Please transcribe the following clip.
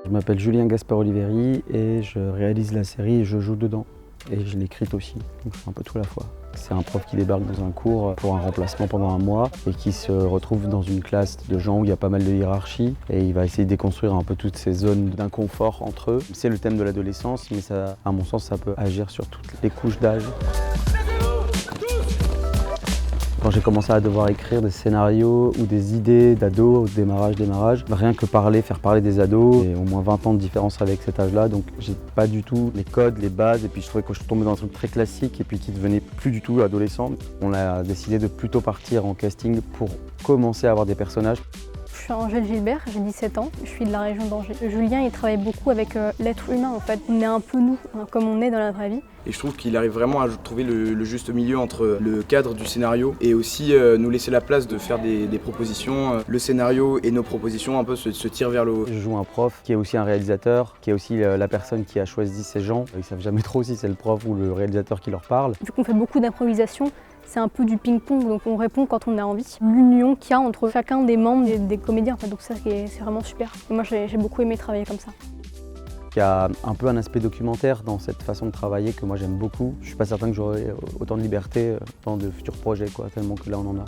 Je m'appelle Julien Gaspard-Oliveri et je réalise la série et je joue dedans. Et je l'écris aussi, donc je fais un peu tout à la fois. C'est un prof qui débarque dans un cours pour un remplacement pendant un mois et qui se retrouve dans une classe de gens où il y a pas mal de hiérarchie et il va essayer de déconstruire un peu toutes ces zones d'inconfort entre eux. C'est le thème de l'adolescence, mais ça, à mon sens, ça peut agir sur toutes les couches d'âge. Quand j'ai commencé à devoir écrire des scénarios ou des idées d'ados au démarrage, rien que faire parler des ados, j'ai au moins 20 ans de différence avec cet âge-là, donc j'ai pas du tout les codes, les bases, et puis je trouvais que je tombais dans un truc très classique et puis qui devenait plus du tout adolescent. On a décidé de plutôt partir en casting pour commencer à avoir des personnages. Je suis Angèle Gilbert, j'ai 17 ans, je suis de la région d'Angers. Julien, il travaille beaucoup avec l'être humain en fait. On est un peu nous, hein, comme on est dans la vraie vie. Et je trouve qu'il arrive vraiment à trouver le juste milieu entre le cadre du scénario et aussi nous laisser la place de faire des propositions. Le scénario et nos propositions un peu se tirent vers le haut. Je joue un prof qui est aussi un réalisateur, qui est aussi la personne qui a choisi ces gens. Ils savent jamais trop si c'est le prof ou le réalisateur qui leur parle. Vu qu'on fait beaucoup d'improvisation, c'est un peu du ping-pong, donc on répond quand on a envie. L'union qu'il y a entre chacun des membres des comédiens, en fait, donc ça c'est vraiment super. Et moi j'ai beaucoup aimé travailler comme ça. Il y a un peu un aspect documentaire dans cette façon de travailler que moi j'aime beaucoup. Je suis pas certain que j'aurai autant de liberté dans de futurs projets, tellement que là on en a.